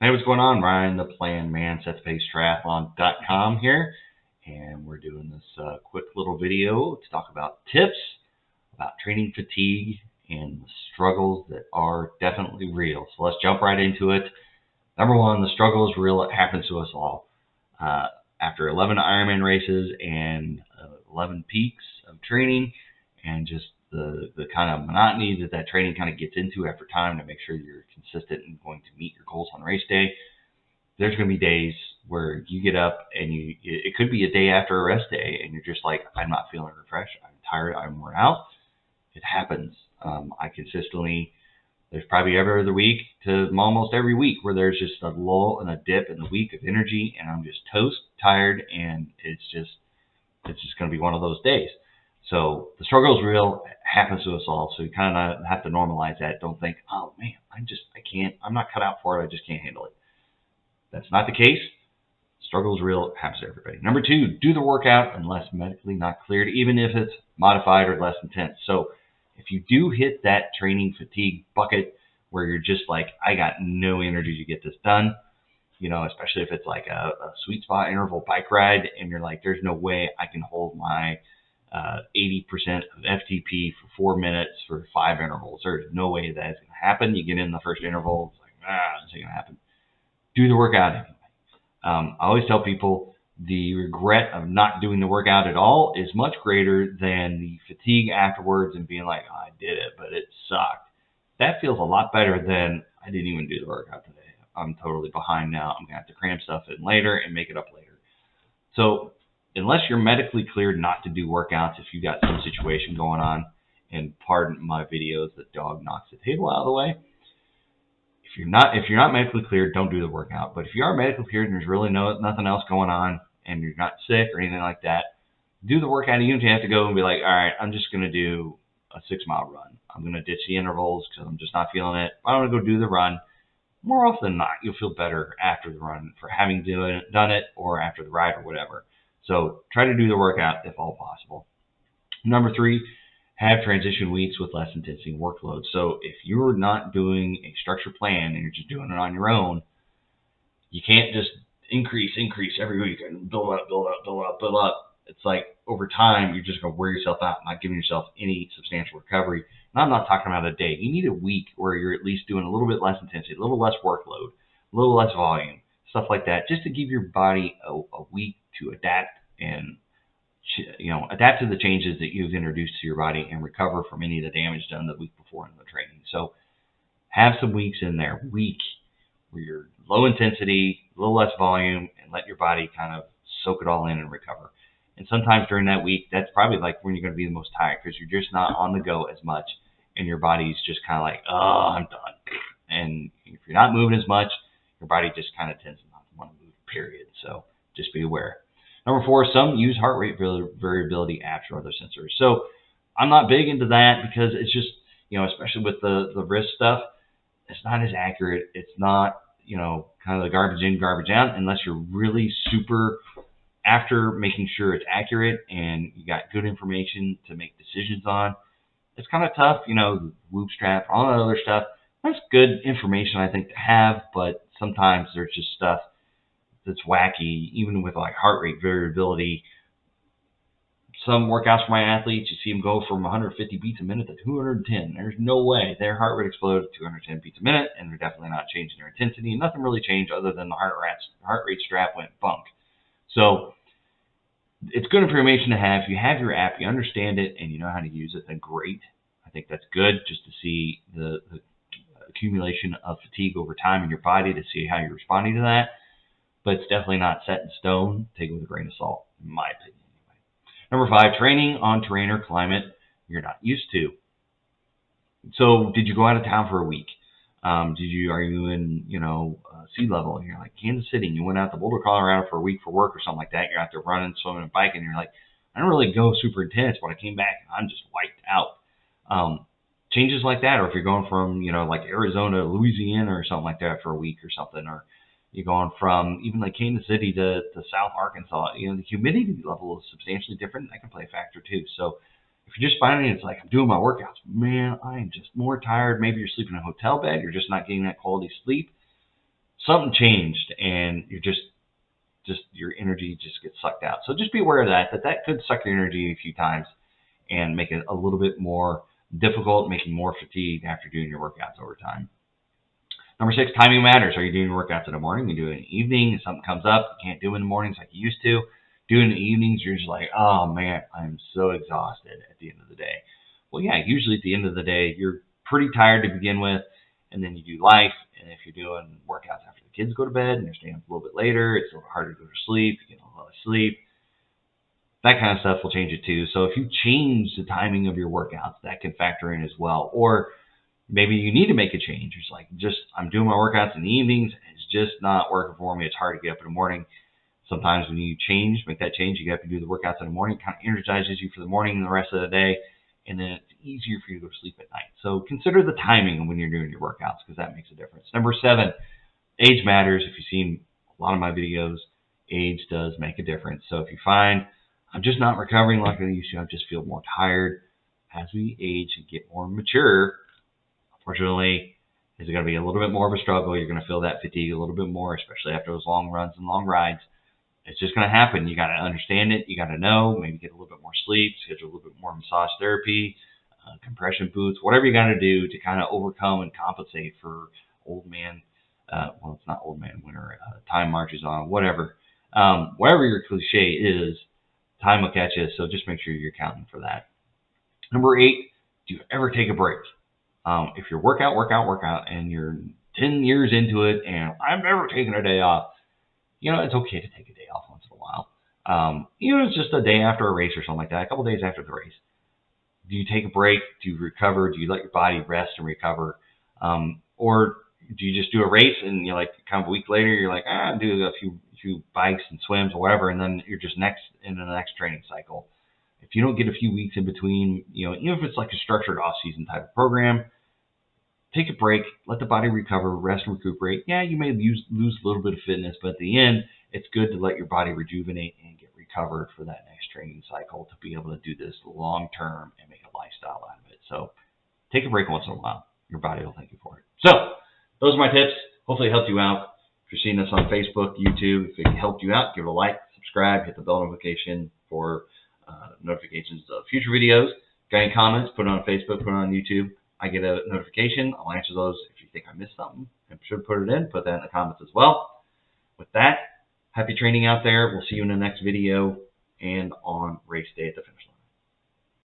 Hey, what's going on? Ryan, the Plan Man, SetThePaceTriathlon.com here, and we're doing this quick little video to talk about tips about training fatigue and the struggles that are definitely real. So let's jump right into it. Number one, the struggle is real. It happens to us all. Uh, After 11 Ironman races and 11 peaks of training, and just the kind of monotony that training kind of gets into after time to make sure you're consistent and going to meet your goals on race day, there's going to be days where you get up and it could be a day after a rest day and you're just like, I'm not feeling refreshed, I'm tired, I'm worn out. It happens. I consistently, there's probably every other week to almost every week where there's just a lull and a dip in the week of energy, and I'm just toast, tired, and it's just going to be one of those days. So the struggle is real. It happens to us all. So you kind of have to normalize that. Don't think, oh man, I can't, I'm not cut out for it. I just can't handle it. That's not the case. Struggle is real. It happens to everybody. Number two, do the workout unless medically not cleared, even if it's modified or less intense. So if you do hit that training fatigue bucket where you're just like, I got no energy to get this done, especially if it's like a sweet spot interval bike ride and you're like, there's no way I can hold my 80% of FTP for 4 minutes for 5 intervals. There's no way that is going to happen. You get in the first interval, it's like, this ain't going to happen. Do the workout anyway. I always tell people the regret of not doing the workout at all is much greater than the fatigue afterwards and being like, oh, I did it, but it sucked. That feels a lot better than I didn't even do the workout today. I'm totally behind now. I'm going to have to cram stuff in later and make it up later. So unless you're medically cleared not to do workouts, if you got some situation going on, and pardon my videos, the dog knocks the table out of the way. If you're not medically cleared, don't do the workout. But if you are medically cleared and there's really nothing else going on and you're not sick or anything like that, do the workout. You usually have to go and be like, all right, I'm just going to do a 6-mile run. I'm going to ditch the intervals because I'm just not feeling it. I want to go do the run. More often than not, you'll feel better after the run for having done it or after the ride or whatever. So try to do the workout if all possible. Number three, have transition weeks with less intensity and workload. So if you're not doing a structured plan and you're just doing it on your own, you can't just increase every week and build up. It's like over time, you're just going to wear yourself out, not giving yourself any substantial recovery. And I'm not talking about a day. You need a week where you're at least doing a little bit less intensity, a little less workload, a little less volume, stuff like that, just to give your body a week to adapt and adapt to the changes that you've introduced to your body and recover from any of the damage done the week before in the training. So have some weeks in there, where you're low intensity, a little less volume, and let your body kind of soak it all in and recover. And sometimes during that week, that's probably like when you're going to be the most tired because you're just not on the go as much and your body's just kind of like, oh, I'm done. And if you're not moving as much, your body just kind of tends not to want to move, period. So just be aware. Number four, some use heart rate variability apps or other sensors. So I'm not big into that because it's just, especially with the wrist stuff, it's not as accurate. It's not, kind of the garbage in, garbage out, unless you're really super after making sure it's accurate and you got good information to make decisions on. It's kind of tough, the Whoop strap, all that other stuff. That's good information, I think, to have, but sometimes there's just stuff that's wacky, even with like heart rate variability. Some workouts for my athletes, you see them go from 150 beats a minute to 210. There's no way their heart rate exploded to 210 beats a minute, and they're definitely not changing their intensity. Nothing really changed other than the heart rate strap went bunk. So it's good information to have. If you have your app, you understand it, and you know how to use it, then great. I think that's good just to see the accumulation of fatigue over time in your body to see how you're responding to that. But it's definitely not set in stone. Take it with a grain of salt, in my opinion. Number five, training on terrain or climate you're not used to. So did you go out of town for a week? Are you in, sea level? And you're like Kansas City, and you went out to Boulder, Colorado for a week for work or something like that. You're out there running, swimming, and biking, and you're like, I don't really go super intense. When I came back, I'm just wiped out. Changes like that, or if you're going from, like Arizona, Louisiana or something like that for a week or something, or you're going from even like Kansas City to South Arkansas, the humidity level is substantially different. That can play a factor too. So if you're just finding it's like, I'm doing my workouts, man, I am just more tired. Maybe you're sleeping in a hotel bed. You're just not getting that quality sleep. something changed and you're just your energy just gets sucked out. So just be aware of that could suck your energy a few times and make it a little bit more difficult, making more fatigue after doing your workouts over time. Number 6, timing matters. Are you doing your workouts in the morning? You do it in the evening. If something comes up, you can't do it in the mornings like you used to. Do it in the evenings, you're just like, oh man, I'm so exhausted at the end of the day. Well, yeah, usually at the end of the day, you're pretty tired to begin with, and then you do life. And if you're doing workouts after the kids go to bed and you're staying up a little bit later, it's a little harder to go to sleep. You get a lot of sleep. That kind of stuff will change it too. So if you change the timing of your workouts, that can factor in as well. Or maybe you need to make a change. It's like, I'm doing my workouts in the evenings. It's just not working for me. It's hard to get up in the morning. Sometimes when you make that change, you have to do the workouts in the morning. It kind of energizes you for the morning and the rest of the day. And then it's easier for you to go to sleep at night. So consider the timing when you're doing your workouts, because that makes a difference. Number 7, age matters. If you've seen a lot of my videos, age does make a difference. So if you find I'm just not recovering like I used to, I just feel more tired, as we age and get more mature, unfortunately, it's going to be a little bit more of a struggle. You're going to feel that fatigue a little bit more, especially after those long runs and long rides. It's just going to happen. You got to understand it. You got to know. Maybe get a little bit more sleep, schedule a little bit more massage therapy, compression boots, whatever you got to do to kind of overcome and compensate for old man. Well, it's not old man winter. Time marches on. Whatever. Whatever your cliche is, time will catch you. So just make sure you're accounting for that. Number 8, do you ever take a break? If you're workout, and you're 10 years into it, and I've never taken a day off, it's okay to take a day off once in a while. It's just a day after a race or something like that, a couple days after the race. Do you take a break? Do you recover? Do you let your body rest and recover? Or do you just do a race and you're like, kind of a week later, you're like, do a few bikes and swims or whatever, and then you're just into the next training cycle. If you don't get a few weeks in between, even if it's like a structured off-season type of program, take a break, let the body recover, rest and recuperate. Yeah, you may lose a little bit of fitness, but at the end, it's good to let your body rejuvenate and get recovered for that next training cycle to be able to do this long term and make a lifestyle out of it. So take a break once in a while. Your body will thank you for it. So those are my tips. Hopefully it helped you out. If you're seeing this on Facebook, YouTube, if it helped you out, give it a like, subscribe, hit the bell notification for notifications of future videos. Got any comments, put it on Facebook, put it on YouTube. I get a notification. I'll answer those. If you think I missed something, I should put it in. Put that in the comments as well. With that, happy training out there. We'll see you in the next video and on race day at the finish line.